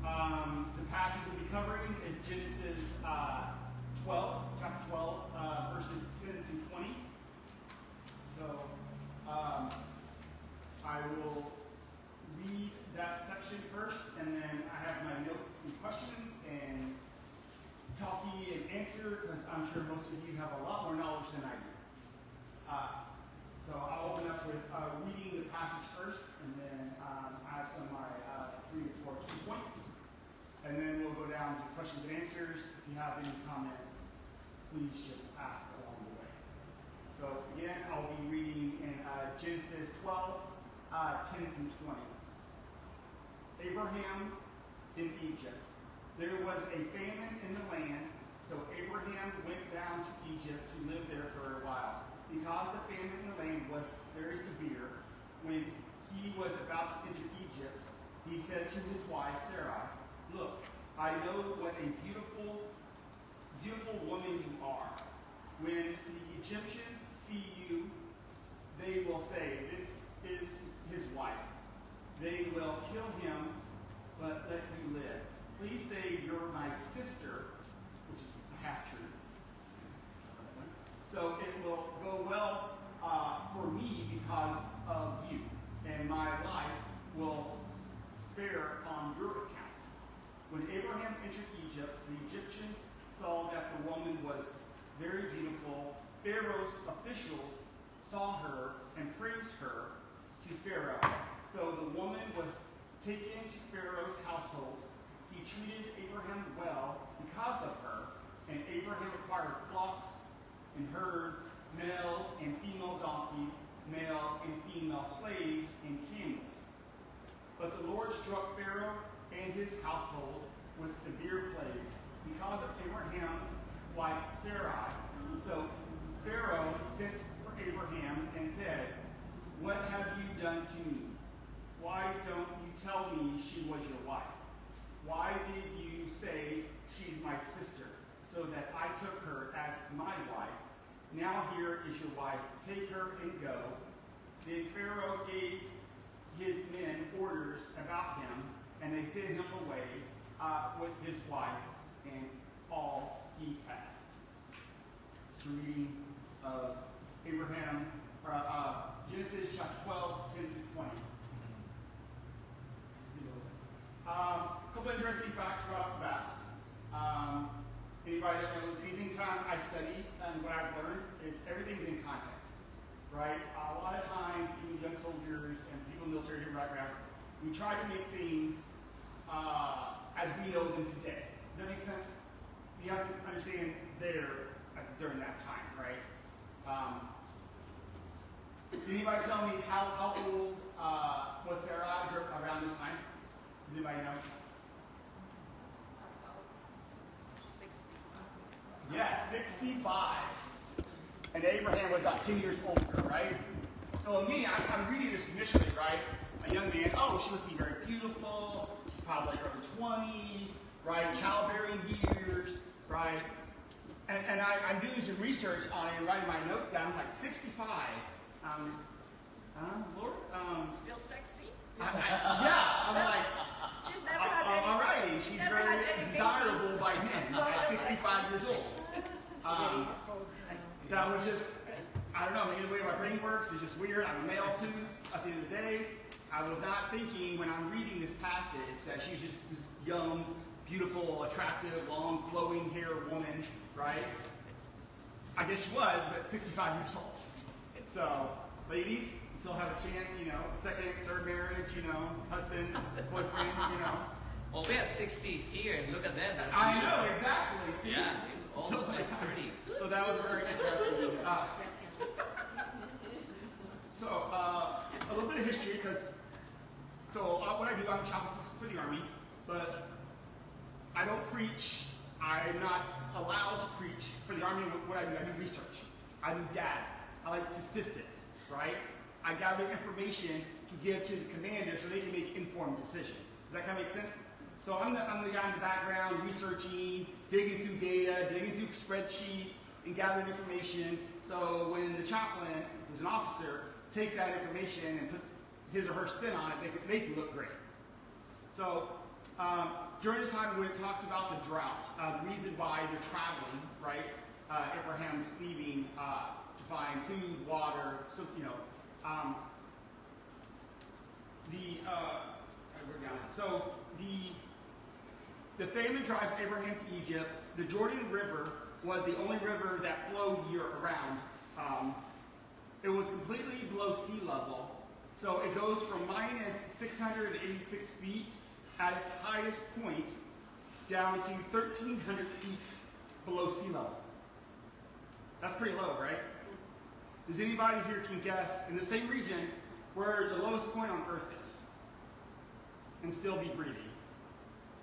The passage we'll be covering is Genesis 12, chapter 12, verses 10 through 20. So I will read that section first, and then I have my notes and questions and talkie and answer, because I'm sure most of you have a lot more knowledge than I do. So I'll open up with reading the passage first, and then I have some of my 3 or 4 key points. And then we'll go down to questions and answers. If you have any comments, please just ask along the way. So again, I'll be reading in Genesis 12, 10 through 20. Abraham in Egypt. There was a famine in the land, so Abraham went down to Egypt to live there for a while. Because the famine in the land was very severe, when he was about to enter Egypt, he said to his wife Sarai, "Look, I know what a beautiful, beautiful woman you are. When the Egyptians see you, they will say, 'This is his wife.' They will kill him, but let you live. Please say you're my sister," which is a half-truth. "So it will go well for me because of you, and my life will spare on your account." When Abraham entered Egypt, the Egyptians saw that the woman was very beautiful. Pharaoh's officials saw her and praised her to Pharaoh. So the woman was taken to Pharaoh's household. He treated Abraham well because of her, and Abraham acquired flocks and herds, male and female donkeys, male and female slaves, and camels. But the Lord struck Pharaoh and his household with severe plagues because of Abraham's wife Sarai. So Pharaoh sent for Abraham and said, "What have you done to me? Why don't you tell me she was your wife? Why did you say she's my sister, so that I took her as my wife? Now here is your wife. Take her and go." Then Pharaoh gave his men orders about him, and they sent him away with his wife and all he had. It's a reading of Abraham, Genesis chapter 12, 10 through 20. A couple interesting facts right off the bat. Anybody that knows anything I study and what I've learned is everything's in context, right? A lot of times, even young soldiers and people in military backgrounds, we try to make things as we know them today. Does that make sense? You have to understand during that time, right? Did anybody tell me how old was Sarah around this time? Does anybody know? Yeah, 65. And Abraham was about 10 years older, right? So me, I'm reading this initially, right? A young man, she must be very beautiful. She's probably like early 20s, right? Childbearing years, right? And I'm doing some research on it and writing my notes down. I'm like, 65. Lord? Still sexy? I'm like, she's never had any, all righty, she's very desirable by men at 65 years old. That was just, I don't know, maybe the way my brain works is just weird. I'm a male too, at the end of the day. I was not thinking when I'm reading this passage that she's just this young, beautiful, attractive, long, flowing hair woman, right? I guess she was, but 65 years old. So, ladies, you still have a chance, second, third marriage, husband, boyfriend, Well, we have 60s here, and look at them. I know, exactly. See? Yeah, all So my 30s. So that was very interesting. A little bit of history, what I do, I'm a chapel assistant for the Army, but I don't preach. I'm not allowed to preach for the Army. What I do research. I do data. I like statistics, right? I gather information to give to the commander so they can make informed decisions. Does that kind of make sense? So I'm the guy in the background researching, digging through data, digging through spreadsheets, and gathering information. So when the chaplain, who's an officer, takes that information and puts his or her spin on it, they can look great. So during this time when it talks about the drought, the reason why they're traveling, right? Abraham's leaving to find food, water, so the famine drives Abraham to Egypt. The Jordan River was the only river that flowed year-round. It was completely below sea level. So it goes from minus 686 feet at its highest point down to 1,300 feet below sea level. That's pretty low, right? Does anybody here can guess in the same region where the lowest point on Earth is and still be breathing?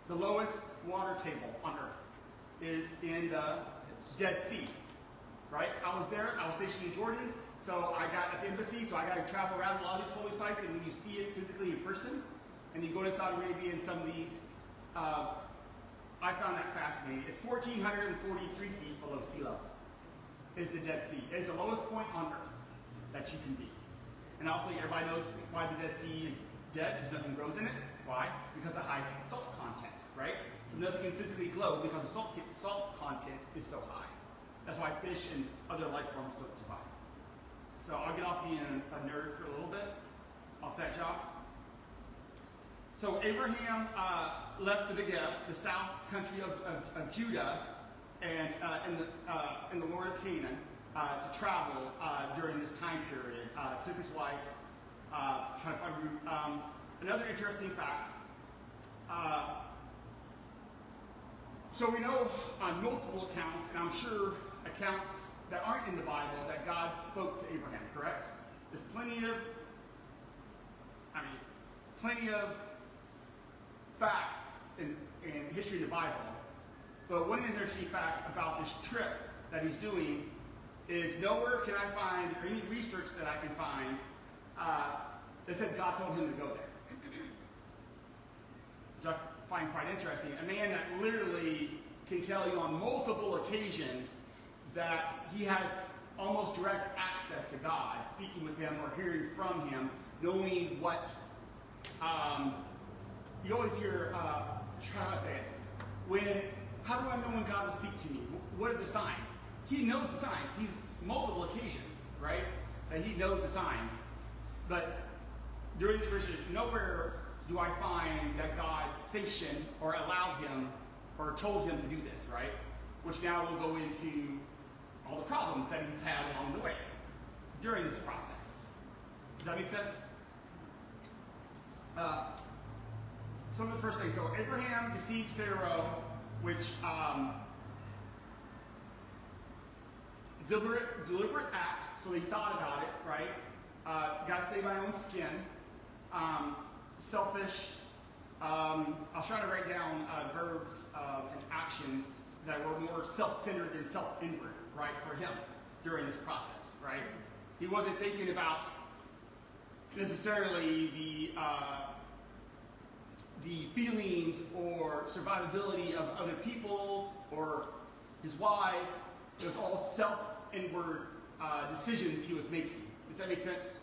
The lowest water table on Earth is in the Dead Sea, right? I was there. I was stationed in Jordan. So I got at the embassy, so I got to travel around a lot of these holy sites, and when you see it physically in person, and you go to Saudi Arabia and some of these, I found that fascinating. It's 1,443 feet below sea level is the Dead Sea. It's the lowest point on Earth that you can be. And also, everybody knows why the Dead Sea is dead, because nothing grows in it. Why? Because of high salt content, right? So nothing can physically glow because the salt content is so high. That's why fish and other life forms don't survive. So I'll get off being a nerd for a little bit, off that job. So Abraham left the Negev, the south country of Judah, and in the land of Canaan to travel during this time period. Took his wife, trying to find route. Another interesting fact. So we know on multiple accounts, and I'm sure accounts that aren't in the Bible, that God spoke to Abraham, correct? There's plenty of facts in history of the Bible. But one interesting fact about this trip that he's doing is nowhere can I find, or any research that I can find, that said God told him to go there. Which I find quite interesting. A man that literally can tell you on multiple occasions that he has almost direct access to God, speaking with him or hearing from him, knowing what, you always hear, how do I say it? How do I know when God will speak to me? What are the signs? He knows the signs. He's multiple occasions, right? That he knows the signs. But during this version, nowhere do I find that God sanctioned or allowed him or told him to do this, right? Which now will go into all the problems that he's had along the way during this process. Does that make sense? Some of the first things. So Abraham deceives Pharaoh, which deliberate act. So he thought about it, right? Got to save my own skin. Selfish. I was trying to write down verbs and actions that were more self-centered and self-inward, right, for him during this process, right? He wasn't thinking about necessarily the feelings or survivability of other people or his wife. It was all self-inward decisions he was making. Does that make sense?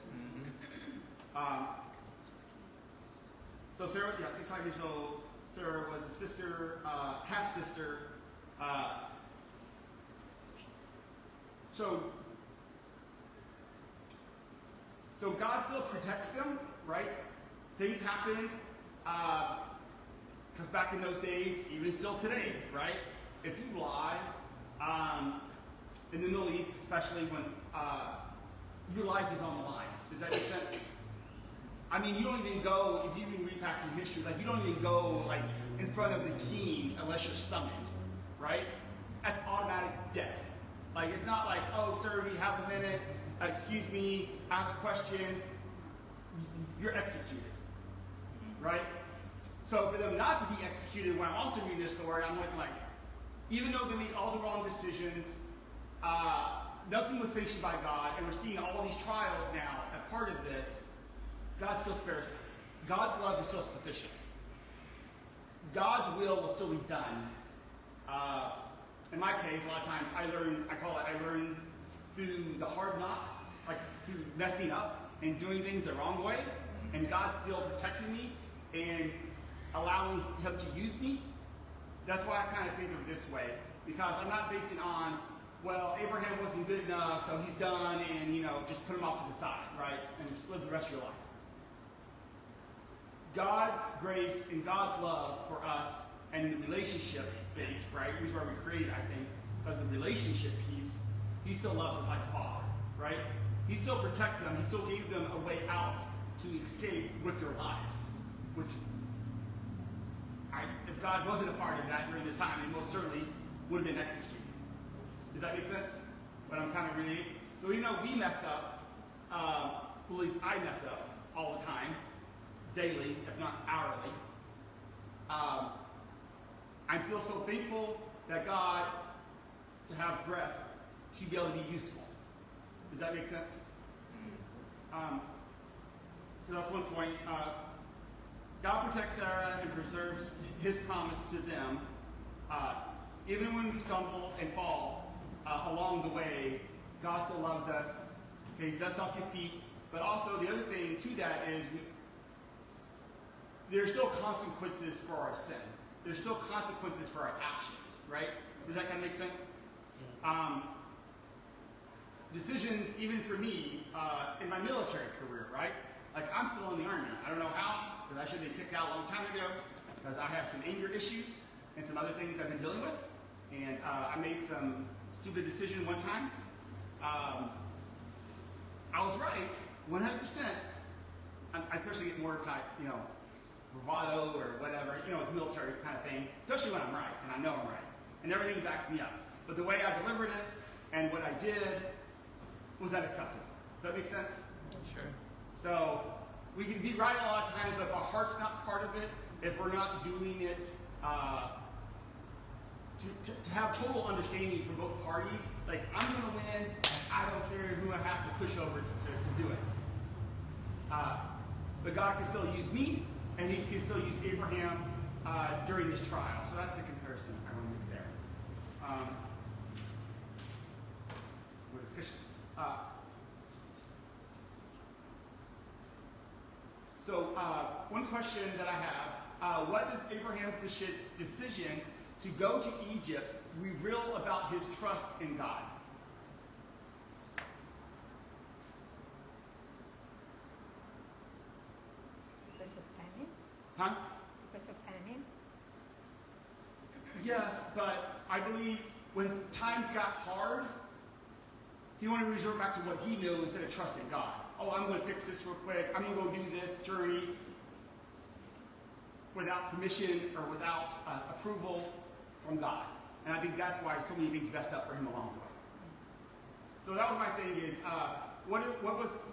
Mm-hmm. So Sarah, 65 years old. Sarah was a sister, half-sister. So God still protects them, right? Things happen, because back in those days, even still today, right? If you lie, in the Middle East, especially when your life is on the line. Does that make sense? I mean, you don't even go, if you even read back through history, like you don't even go like in front of the king unless you're summoned, right? That's automatic death. Like it's not like, oh, sir, do you have a minute? Excuse me, I have a question. You're executed, right? So for them not to be executed, when I'm also reading this story, I'm like, even though they made all the wrong decisions, nothing was sanctioned by God, and we're seeing all these trials now. A part of this, God still spares them. God's love is still sufficient. God's will still be done. In my case, a lot of times I learn through the hard knocks, like through messing up and doing things the wrong way, and God's still protecting me and allowing him to use me. That's why I kind of think of it this way, because I'm not basing on, well, Abraham wasn't good enough, so he's done, and just put him off to the side, right, and just live the rest of your life. God's grace and God's love for us and the relationship base, right, which is where we create, I think, because the relationship piece, he still loves us like a father, right? He still protects them. He still gave them a way out to escape with their lives, which if God wasn't a part of that during this time, it most certainly would have been executed. Does that make sense? What I'm kind of relating? So even though we mess up, well, at least I mess up all the time, daily, if not hourly, I'm still so thankful that God, to have breath, to be able to be useful. Does that make sense? So that's one point. God protects Sarah and preserves his promise to them. Even when we stumble and fall along the way, God still loves us. Okay, He's dust off your feet. But also the other thing to that is there's still consequences for our sin. There's still consequences for our actions, right? Does that kind of make sense? Decisions, even for me, in my military career, right? Like, I'm still in the Army. I don't know how, because I should have been kicked out a long time ago, because I have some anger issues and some other things I've been dealing with. And I made some stupid decision one time. I was right, 100%. I especially get more kind of, bravado or whatever, it's military kind of thing, especially when I'm right, and I know I'm right. And everything backs me up. But the way I delivered it and what I did was unacceptable. Does that make sense? Sure. So we can be right a lot of times, but if our heart's not part of it, if we're not doing it to have total understanding from both parties, like, I'm going to win, I don't care who I have to push over to do it. But God can still use me, and he can still use Abraham during this trial. So that's the comparison I want to make there. With discussion. So one question that I have, what does Abraham's decision to go to Egypt reveal about his trust in God? Because of famine? Huh? Because of famine? Yes, but I believe when times got hard, he wanted to resort back to what he knew instead of trusting God. Oh, I'm going to fix this real quick. I'm going to go do this journey without permission or without approval from God. And I think that's why so many things messed up for him along the way. So that was my thing is,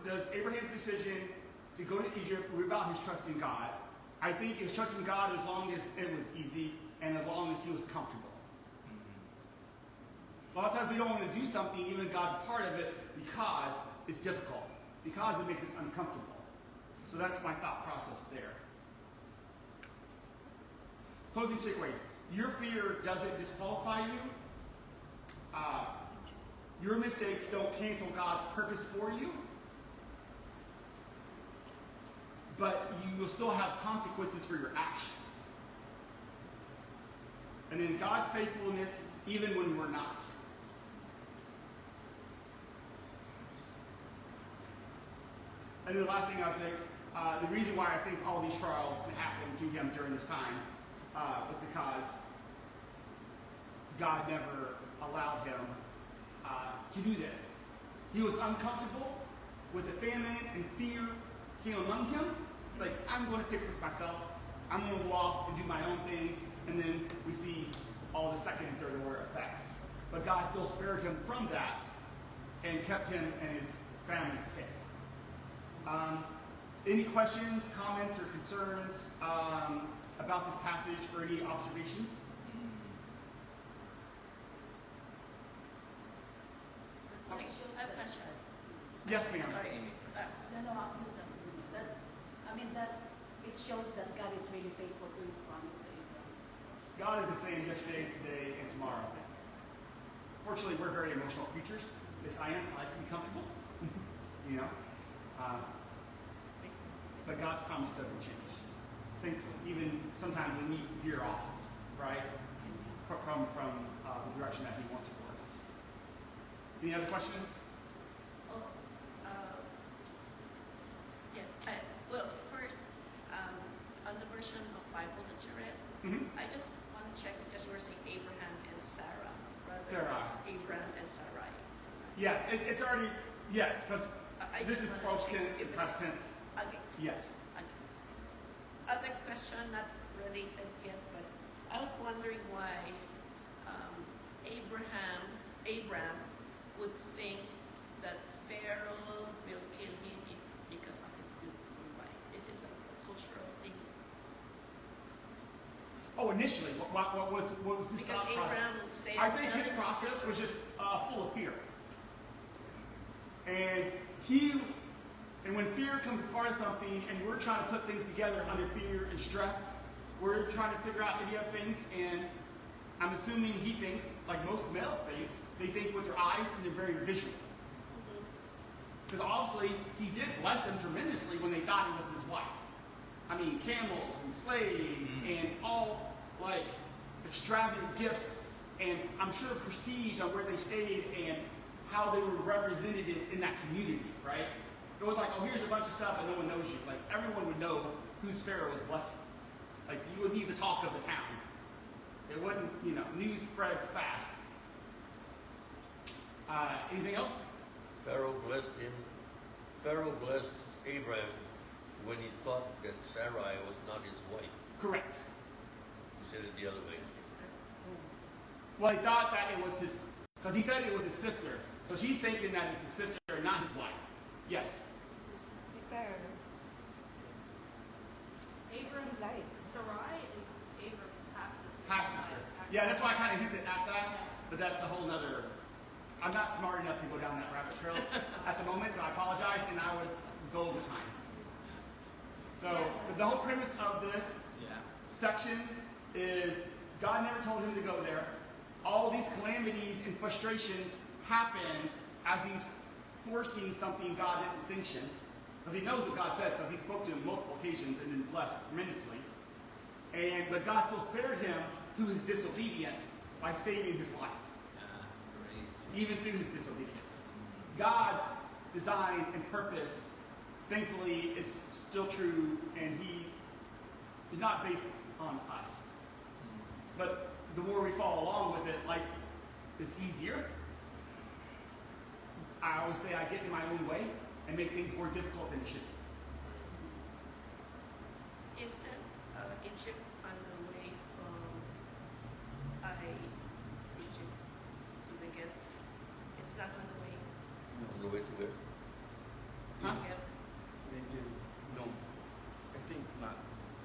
does Abraham's decision to go to Egypt were about his trust in God? I think he was trusting God as long as it was easy and as long as he was comfortable. A lot of times we don't want to do something, even God's a part of it, because it's difficult, because it makes us uncomfortable. So that's my thought process there. Closing takeaways. Your fear doesn't disqualify you. Your mistakes don't cancel God's purpose for you. But you will still have consequences for your actions. And then God's faithfulness, even when we're not. And then the last thing I would say, the reason why I think all these trials happened to him during this time was because God never allowed him to do this. He was uncomfortable with the famine and fear came among him. It's like, I'm going to fix this myself. I'm going to go off and do my own thing. And then we see all the second and third order effects. But God still spared him from that and kept him and his family safe. Any questions, comments, or concerns about this passage or any observations? Okay, I have a question. Yes, ma'am. Sorry. Amy. No, I'm just it shows that God is really faithful to His promise to Abraham. God is the same yesterday, today, and tomorrow. Fortunately, we're very emotional creatures. Yes, I am. I like to be comfortable. But God's promise doesn't change. thankfully, even sometimes when we veer off, right, from the direction that He wants for us. Any other questions? Oh, yes. Well, first, on the version of Bible that you read, Mm-hmm. I just want to check because you were saying Abraham and Sarah, rather Sarai. than Abraham and Sarai. Yes, it's already, yes, because I this is just approach wanna- tense if and it's- past tense. Okay. Yes. Okay. Other question, not related yet, but I was wondering why Abraham would think that Pharaoh will kill him because of his beautiful wife. Is it a cultural thing? Oh, initially, what was his Because thought process? Abraham said, I think his process was just full of fear. And when fear comes part of something and we're trying to put things together under fear and stress, we're trying to figure out maybe other things, and I'm assuming he thinks, like most male thinks, they think with their eyes and they're very visual. Because obviously, he did bless them tremendously when they thought he was his wife. I mean, camels and slaves and all, like, extravagant gifts, and I'm sure prestige on where they stayed and how they were represented in that community, right? It was like, oh, here's a bunch of stuff and no one knows you. Like, everyone would know whose Pharaoh was blessing. Like, you would be the talk of the town. It wouldn't, news spreads fast. Anything else? Pharaoh blessed him. Pharaoh blessed Abraham when he thought that Sarai was not his wife. Correct. He said it the other way. sister. Well, he thought that it was his, because he said it was his sister. So she's thinking that it's his sister and not his wife. Yes. Pharaoh. Abraham, He lied. Sarai is Abraham's half sister. Half sister. Yeah, that's why I kind of hinted at that, but that's a whole nother. I'm not smart enough to go down that rabbit trail at the moment, so I apologize, and I would go over time. So the whole premise of this Yeah. section is God never told him to go there. All these calamities and frustrations happened as he's forcing something God didn't sanction. Because he knows what God says, because he spoke to him multiple occasions and then blessed tremendously. But God still spared him through his disobedience by saving his life, Praise. even through his disobedience. God's design and purpose, thankfully, is still true, and he is not based on us. But the more we follow along with it, life is easier. I always say I get in my own way and make things more difficult than it should be. Isn't Egypt on the way from Egypt to the Negev? It's not on the way On the way to where? to Huh? Negev. No, I think not.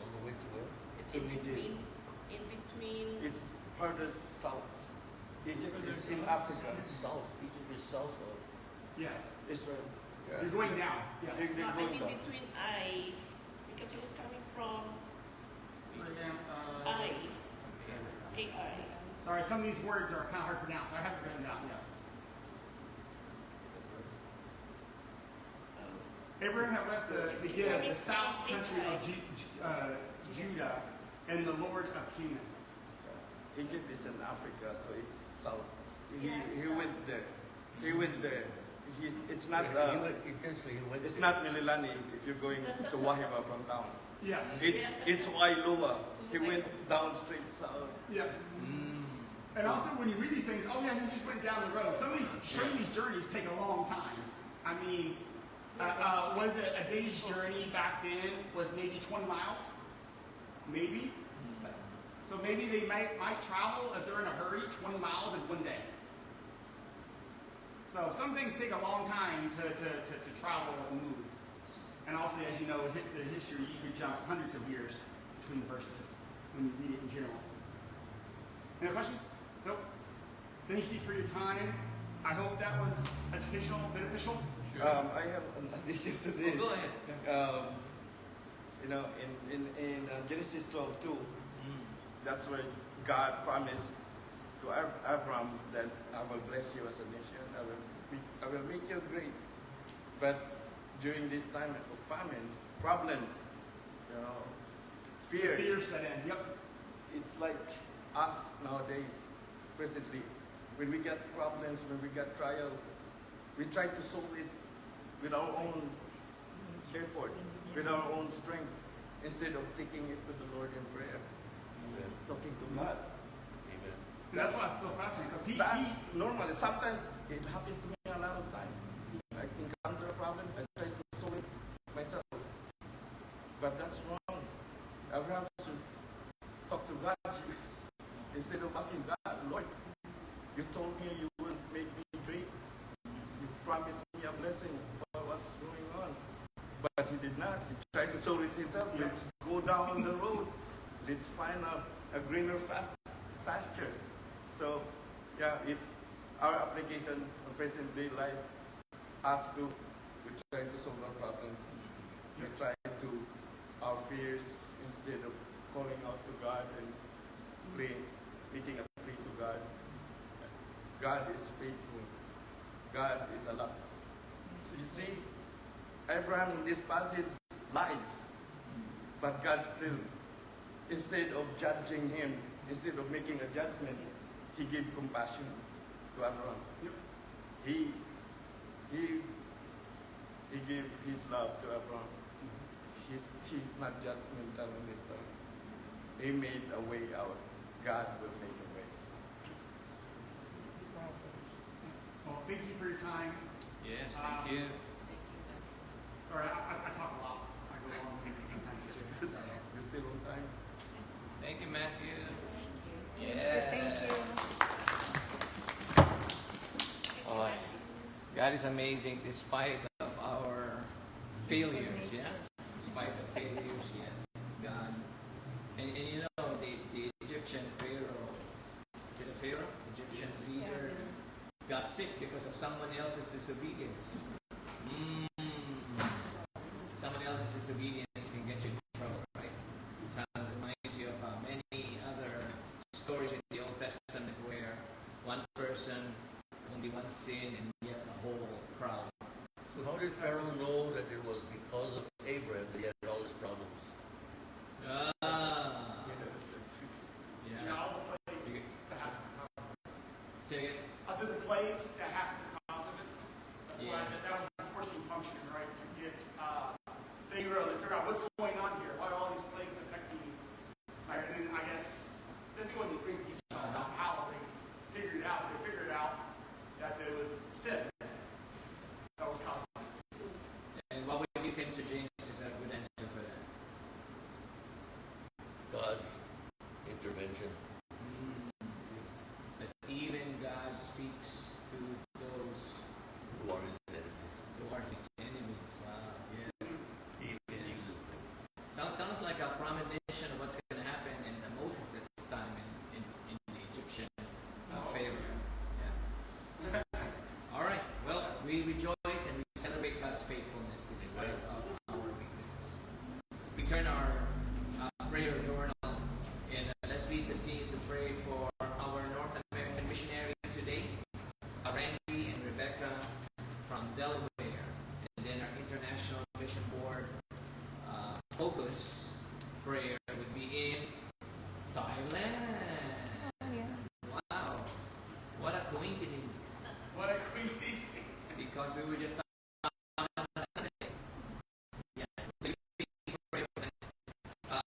On the way to where? It's To in Negev. between. In between. It's further south. Egypt is in It's Africa. south. Egypt is south of. Yes. Israel. Yeah. You're going down. Yes. They're No, I going mean down. between because it was coming from Uh, AI. Sorry, some of these words are kind of hard to pronounce. I have it written down, yes. Abraham had left the Negev, the south country of Judah, and the Lord of Canaan. Egypt is in Africa, so it's south. Yes. He went there. He went there. It's not. He went intentionally. He went. It's not Mililani if you're going to Wahiba from town. Yes. It's Wailoa. He went down straight south. Yes. And also, when you read these things, oh yeah, he just went down the road. Some of these journeys take a long time. I mean, what is it? A day's journey back then was maybe 20 miles, maybe. So maybe they might travel if they're in a hurry 20 miles in one day. So some things take a long time to travel and move. And also, as you know, the history, you could jump hundreds of years between verses when you read it in general. Any questions? Nope. Thank you for your time. I hope that was educational, beneficial. I have an addition to this. Oh, go ahead. In Genesis 12:2, that's where God promised to Abraham that I will bless you as a nation. I will make you great. But during this time of famine, problems, fear. Fear set in. Yep. It's like us nowadays, presently. When we get problems, when we get trials, we try to solve it with our own effort, with our own strength, instead of taking it to the Lord in prayer, Amen. talking to God. Amen. And that's why it's so fascinating because That's normal. Sometimes it happens to me a lot of times. I encounter a problem, I try to solve it myself. But that's wrong. Abraham should talk to God instead of asking God, Lord, you told me you will make me great. You promised me a blessing. What's going on? But he did not. He tried to solve it himself. Let's go down the road. Let's find a greener pasture. So, yeah, it's our application of present day life. Us to, we try to solve our problems. We try to our fears instead of calling out to God and praying, making a plea to God. God is faithful. God is a lot. You see, Abraham in this passage lied, but God still, instead of judging him, instead of making a judgment, he gave compassion to Abraham. Yep. He gave his love to Abraham. He's not judgmental in this time. He made a way out. God will make a way. Well, thank you for your time. Yes, thank you. Sorry, I talk a lot. I go long winded sometimes too. You're still on time. Thank you, Matthew. Thank you. All right. God is amazing despite of our failures, yeah? Despite the failures, yeah. God. And you know, the Egyptian Pharaoh, is it a Pharaoh? Egyptian leader got sick because of someone else's disobedience. Someone else's disobedience can get you in trouble, right? It reminds you of many other stories in the Old Testament where one person, only one sin, and yet the whole crowd. So how did Pharaoh know that it was because of Abraham that he had all his problems? You Yeah. know, all the plagues that happen because of it. Say again? I said the plagues that happen because of it. That's why Yeah. that was the forcing function, right? To get they really figure out what's going on here. Why are all these plagues affecting you? Right? And then I guess this is when the Greek detail about how they figured it out. They figured out that there was sin that was causing it. And what would you say, Mr. James, is a good answer for that? God's intervention. That even God speaks to those Who are his enemies? who are his enemies. Wow, yes. He even uses them. Sounds like a premonition of what's going to happen in Moses' time in the Egyptian Pharaoh. Yeah. All right. Well, we rejoice and we celebrate God's faithfulness despite of our weaknesses. We turn our prayer journal and let's continue to pray for our North American missionary today, Randy and Rebecca from Delaware, and then our International Mission Board focus prayer would be in Thailand. Wow, what a coincidence! What a crazy. Because we were just on Sunday. Yeah.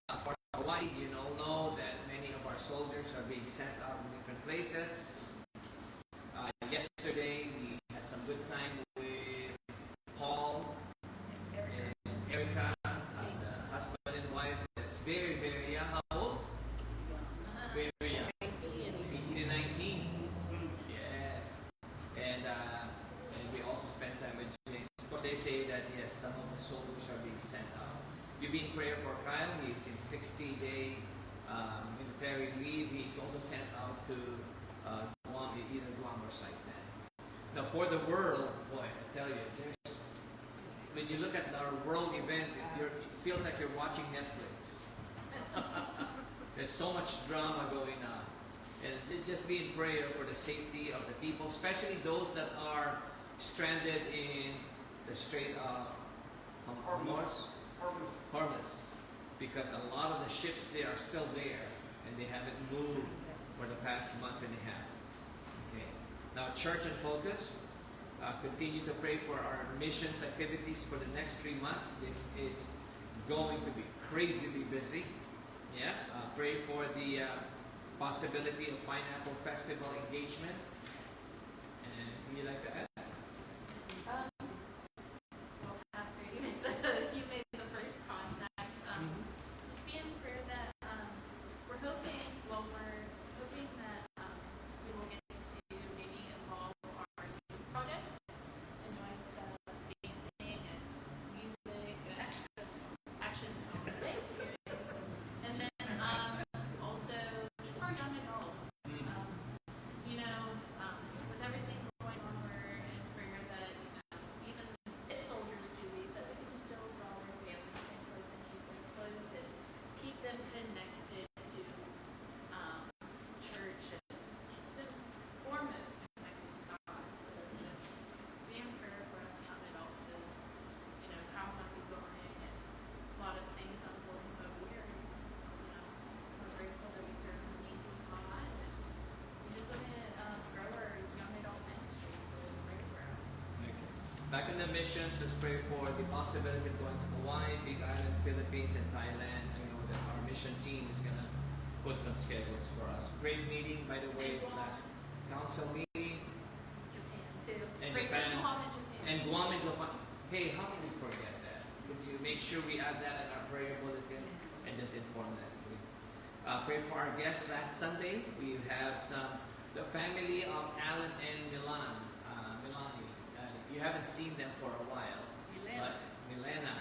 As far as Hawaii, you know that many of our soldiers are being sent out in different places. Yesterday, we had some good time with Paul and Erica, the husband and wife. That's very, very young. How old? Very, very young. 18 and 19. Yes. And we also spent time with James. Of course, they say that, yes, some of the soldiers are being sent out. You've been in prayer for Kyle. He's in 60-day military leave. He's also sent out to Guam, either Guam or Saipan. Now, for the world, boy, I tell you, when you look at our world events, it feels like you're watching Netflix. There's so much drama going on. And just be in prayer for the safety of the people, especially those that are stranded in the Strait of Hormuz. because a lot of the ships there are still there and they haven't moved for the past month and a half. Okay. Now, Church and Focus, continue to pray for our missions activities for the next 3 months. This is going to be crazily busy. Yeah. Pray for the possibility of Pineapple Festival engagement. And do you like to add? Well, Pastor, you made the first contact. Just be in prayer that we're hoping that we will get to maybe involve our youth project and doing some dancing and music and action songs. Thank you. And then also just for young adults, with everything going on, we're in prayer that even if soldiers do leave, that we can still draw their families in close and keep them close and keep them connected to church and keep them foremost connected to God. So just be in prayer for us young adults as Kyle might be going and a lot of things unfolding, but we're grateful that we serve an amazing God. And we just want to grow our young adult ministry, so pray for us. Okay. Back in the missions, let's pray for the possibility of going to Hawaii, Big Island, Philippines, and Thailand. I know that our mission team is going to put some schedules for us. Great meeting, by the way, last council meeting. Japan too. And Pray Japan. for Guam and Japan. And Guam and Japan. Hey, how can we forget that? Could you make sure we add that in our prayer bulletin and just inform Leslie? Pray for our guests last Sunday. We have the family of Alan and Milani. You haven't seen them for a while. Milena.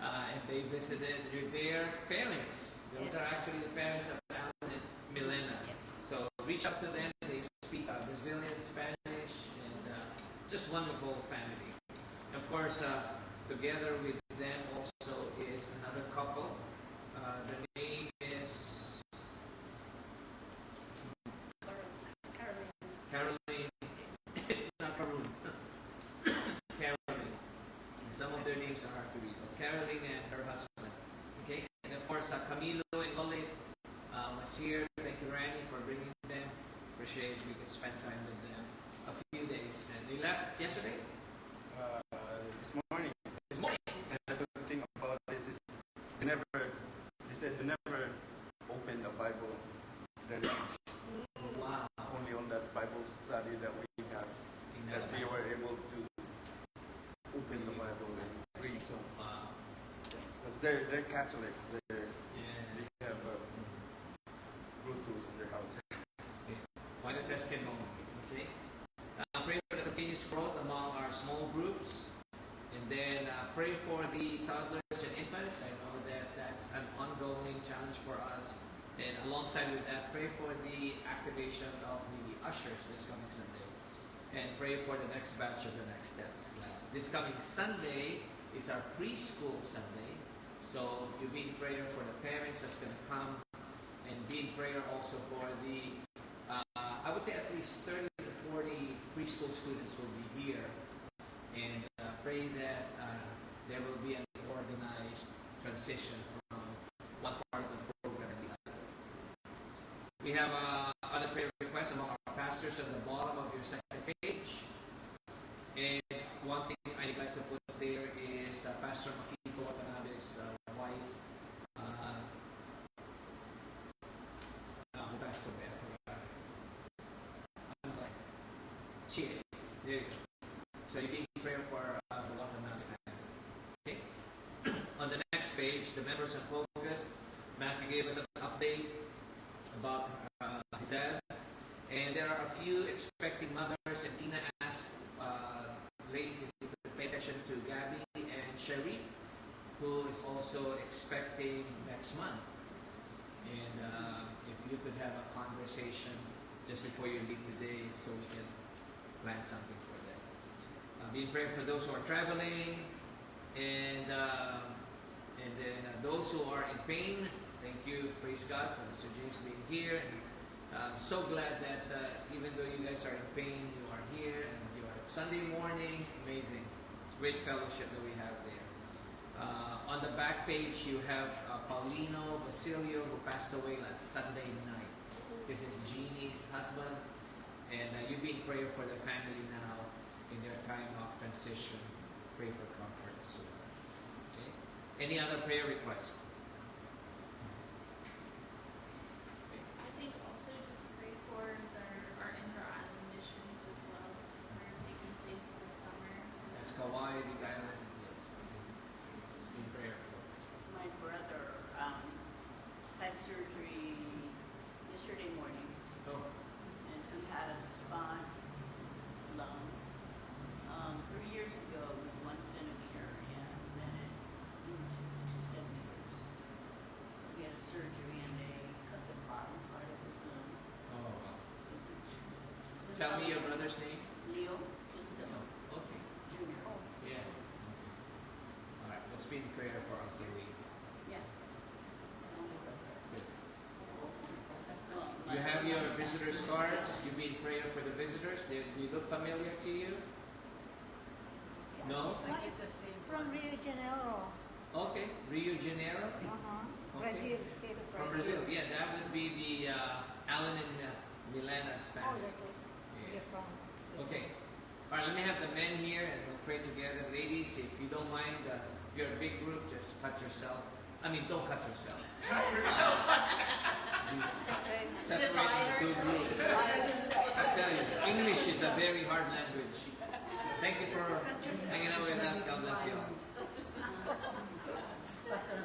And they visited their parents. Those are actually the parents of Alan and Milena. Yes. So reach out to them. They speak Brazilian, Spanish, and just wonderful family. Of course, together with them also is another couple. The name is Caroline. It's not Karun. Caroline. And some of their names are hard to read. Caroline and her husband. Okay, and of course Camilo and Lolit was here. Thank you, Randy, for bringing them. Appreciate we could spend time with them a few days. And they left yesterday. This morning. This morning. And the good thing about this is they said they never opened a Bible that is Wow. only on that Bible study that we have, that they were able to open the Bible and read. So, Wow. because they're Catholic, they Yeah. have Bluetooth in their house. Okay. Quite a testimony. Okay. Pray for the continuous growth among our small groups. And then pray for the toddlers and infants. I know that that's an ongoing challenge for us. And alongside with that, pray for the activation of the ushers this coming Sunday. And pray for the next batch of the Next Steps class. This coming Sunday is our preschool Sunday. So you be in prayer for the parents that's going to come. And be in prayer also for the, I would say at least 30 to 40 preschool students will be here. And pray that there will be an organized transition from one part of the program to the other. We have other prayer requests among our pastors at the bottom of your second page. And one thing I'd like to put there is Pastor Makiko Watanabe's wife, who passed away. I forgot. Chile. There you go. So you be in prayer for the Watanabe family. Okay? On the next page, the members of Focus, Matthew gave us an update about his dad. And there are a few expecting mothers, and Tina asked ladies if you could pay attention to Gabby and Sherry, who is also expecting next month. And if you could have a conversation just before you leave today so we can plan something for them. Be in prayer for those who are traveling, and then those who are in pain. Thank you, praise God, for Mr. James being here. And I'm so glad that even though you guys are in pain, you are here, and you are Sunday morning. Amazing, great fellowship that we have there. On the back page, you have Paulino Basilio, who passed away last Sunday night. This is Jeannie's husband, and you've been praying for the family now in their time of transition. Pray for comfort as well. Okay. Any other prayer requests? I think also just pray for our inter-island missions as well, that are taking place this summer. That's Kauai, Big Island. Yes. It's been prayerful. My brother had surgery yesterday morning, Oh, and he had a spot in his lung. 3 years ago, it was 1 centimeter, and then it grew to 2 centimeters. So he had a surgery, and they cut the bottom part of his lung. oh wow. So he's Tell me your brother's name. Leo Piston Oh, okay. Jr. Yeah. All right. Let's be in prayer for Uncle Lee. Yeah. Only brother. Good. Well, You have your visitors cards. You be in prayer for the visitors. They look familiar to you? No? I think it's the same. From Rio de Janeiro. Okay. Rio de Janeiro. Uh-huh. Okay. Brazil, state of From Brazil. Yeah, that would be the Alan and Milena's Oh, family. they're from. Okay. All right, let me have the men here and we'll pray together. Ladies, if you don't mind, if you're a big group, just cut yourself. I mean, don't cut yourself. Separate into two groups. I tell you, English is a very hard language. Thank you for hanging out with us. God bless you. Pastor,